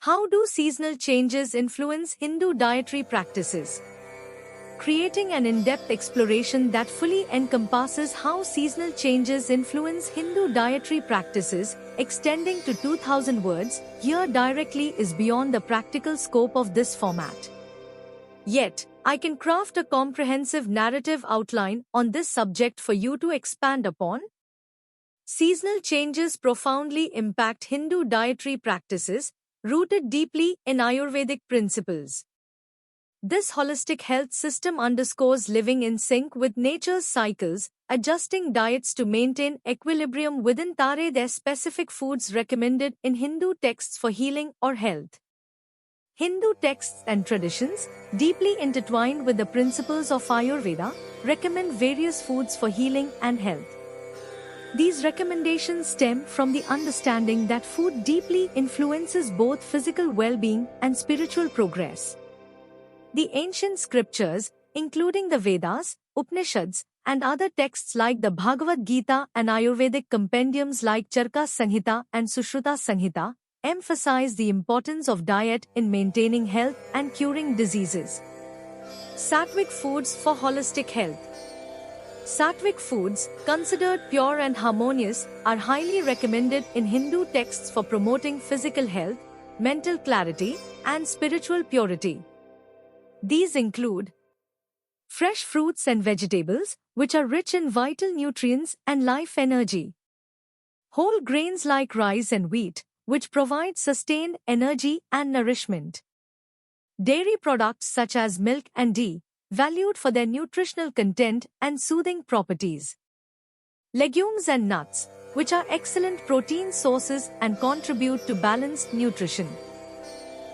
How do seasonal changes influence Hindu dietary practices? Creating an in-depth exploration that fully encompasses how seasonal changes influence Hindu dietary practices, extending to 2000 words, here directly is beyond the practical scope of this format. Yet, I can craft a comprehensive narrative outline on this subject for you to expand upon. Seasonal changes profoundly impact Hindu dietary practices, rooted deeply in Ayurvedic principles. This holistic health system underscores living in sync with nature's cycles, adjusting diets to maintain equilibrium within their specific foods recommended in Hindu texts for healing or health. Hindu texts and traditions, deeply intertwined with the principles of Ayurveda, recommend various foods for healing and health. These recommendations stem from the understanding that food deeply influences both physical well-being and spiritual progress. The ancient scriptures, including the Vedas, Upanishads, and other texts like the Bhagavad Gita and Ayurvedic compendiums like Charaka Samhita and Sushruta Samhita, emphasize the importance of diet in maintaining health and curing diseases. Sattvic foods for holistic health. Sattvic foods, considered pure and harmonious, are highly recommended in Hindu texts for promoting physical health, mental clarity, and spiritual purity. These include fresh fruits and vegetables, which are rich in vital nutrients and life energy. Whole grains like rice and wheat, which provide sustained energy and nourishment. Dairy products such as milk and ghee, valued for their nutritional content and soothing properties. Legumes and nuts, which are excellent protein sources and contribute to balanced nutrition.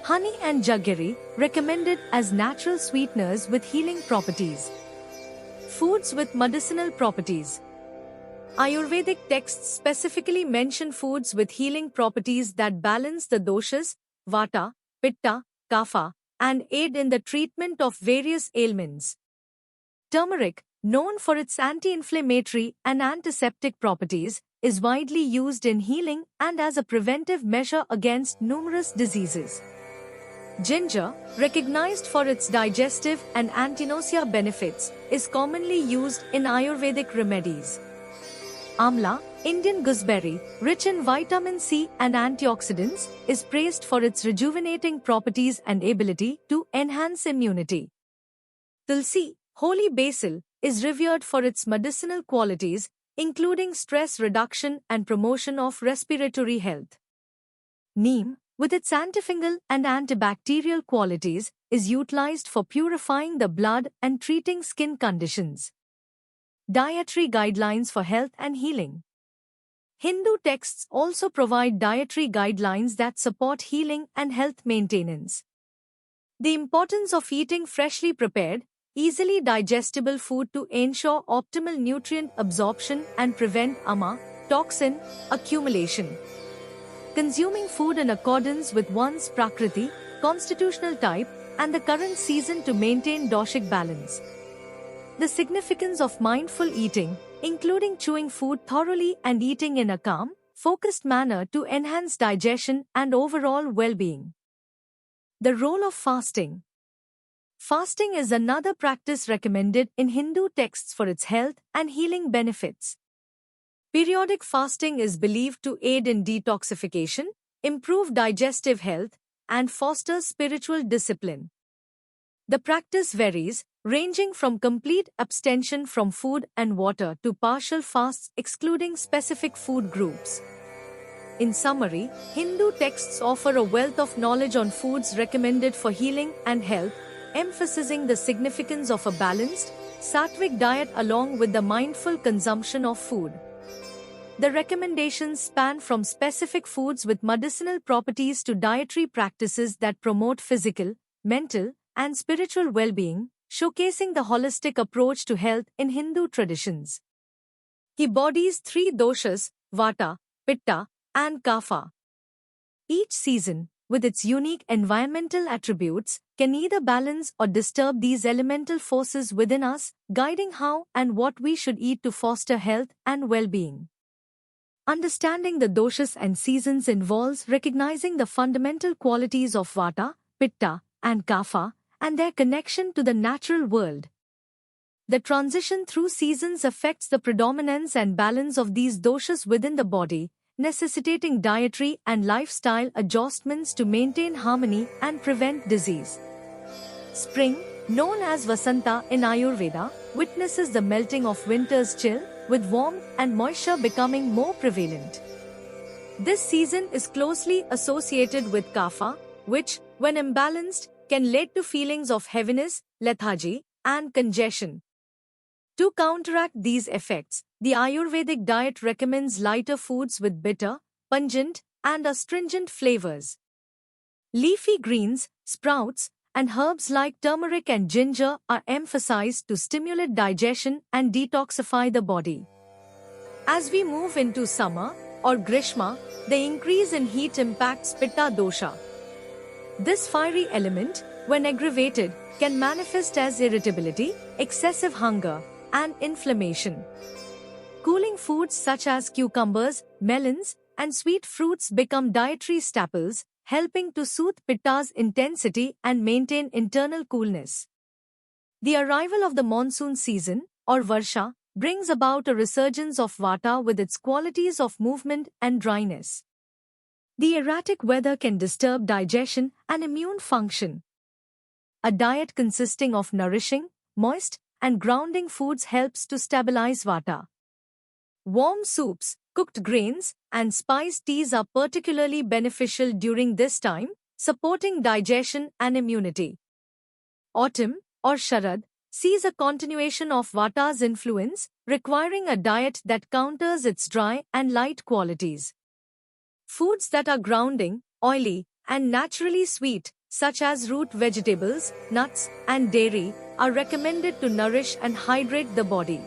Honey and jaggery, recommended as natural sweeteners with healing properties. Foods with medicinal properties. Ayurvedic texts specifically mention foods with healing properties that balance the doshas, vata, pitta, kapha, and aid in the treatment of various ailments. Turmeric, known for its anti-inflammatory and antiseptic properties, is widely used in healing and as a preventive measure against numerous diseases. Ginger, recognized for its digestive and anti-nausea benefits, is commonly used in Ayurvedic remedies. Amla, Indian gooseberry, rich in vitamin C and antioxidants, is praised for its rejuvenating properties and ability to enhance immunity. Tulsi, holy basil, is revered for its medicinal qualities, including stress reduction and promotion of respiratory health. Neem, with its antifungal and antibacterial qualities, is utilized for purifying the blood and treating skin conditions. Dietary guidelines for health and healing. Hindu texts also provide dietary guidelines that support healing and health maintenance. The importance of eating freshly prepared, easily digestible food to ensure optimal nutrient absorption and prevent toxin accumulation. Consuming food in accordance with one's prakriti, constitutional type, and the current season to maintain doshic balance. The significance of mindful eating, including chewing food thoroughly and eating in a calm, focused manner to enhance digestion and overall well-being. The role of fasting. Fasting is another practice recommended in Hindu texts for its health and healing benefits. Periodic fasting is believed to aid in detoxification, improve digestive health, and foster spiritual discipline. The practice varies, ranging from complete abstention from food and water to partial fasts excluding specific food groups. In summary, Hindu texts offer a wealth of knowledge on foods recommended for healing and health, emphasizing the significance of a balanced, sattvic diet along with the mindful consumption of food. The recommendations span from specific foods with medicinal properties to dietary practices that promote physical, mental, and spiritual well-being, showcasing the holistic approach to health in Hindu traditions. He embodies three doshas, vata, pitta, and kapha. Each season, with its unique environmental attributes, can either balance or disturb these elemental forces within us, guiding how and what we should eat to foster health and well-being. Understanding the doshas and seasons involves recognizing the fundamental qualities of Vata, Pitta, and Kapha, and their connection to the natural world. The transition through seasons affects the predominance and balance of these doshas within the body, necessitating dietary and lifestyle adjustments to maintain harmony and prevent disease. Spring, known as Vasanta in Ayurveda, witnesses the melting of winter's chill, with warmth and moisture becoming more prevalent. This season is closely associated with Kapha, which, when imbalanced, can lead to feelings of heaviness, lethargy, and congestion. To counteract these effects, the Ayurvedic diet recommends lighter foods with bitter, pungent, and astringent flavors. Leafy greens, sprouts, and herbs like turmeric and ginger are emphasized to stimulate digestion and detoxify the body. As we move into summer, or Grishma, the increase in heat impacts Pitta dosha. This fiery element, when aggravated, can manifest as irritability, excessive hunger, and inflammation. Cooling foods such as cucumbers, melons, and sweet fruits become dietary staples, helping to soothe Pitta's intensity and maintain internal coolness. The arrival of the monsoon season, or Varsha, brings about a resurgence of Vata with its qualities of movement and dryness. The erratic weather can disturb digestion and immune function. A diet consisting of nourishing, moist, and grounding foods helps to stabilize Vata. Warm soups, cooked grains, and spiced teas are particularly beneficial during this time, supporting digestion and immunity. Autumn, or Sharad, sees a continuation of Vata's influence, requiring a diet that counters its dry and light qualities. Foods that are grounding, oily, and naturally sweet, such as root vegetables, nuts, and dairy, are recommended to nourish and hydrate the body.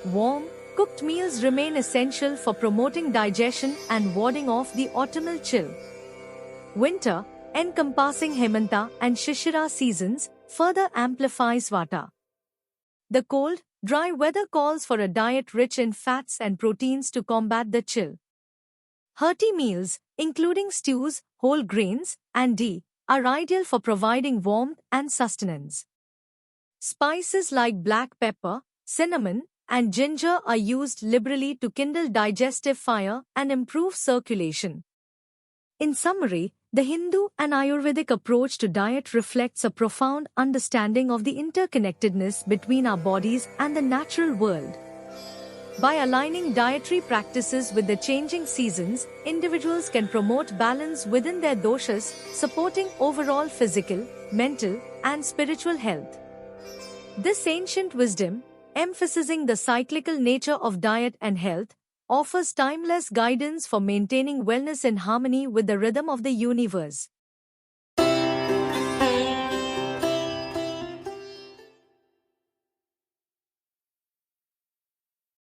Warm, cooked meals remain essential for promoting digestion and warding off the autumnal chill. Winter, encompassing Hemanta and Shishira seasons, further amplifies Vata. The cold, dry weather calls for a diet rich in fats and proteins to combat the chill. Hearty meals, including stews, whole grains, and ghee, are ideal for providing warmth and sustenance. Spices like black pepper, cinnamon, and ginger are used liberally to kindle digestive fire and improve circulation. In summary, the Hindu and Ayurvedic approach to diet reflects a profound understanding of the interconnectedness between our bodies and the natural world. By aligning dietary practices with the changing seasons, individuals can promote balance within their doshas, supporting overall physical, mental, and spiritual health. This ancient wisdom, emphasizing the cyclical nature of diet and health, offers timeless guidance for maintaining wellness in harmony with the rhythm of the universe.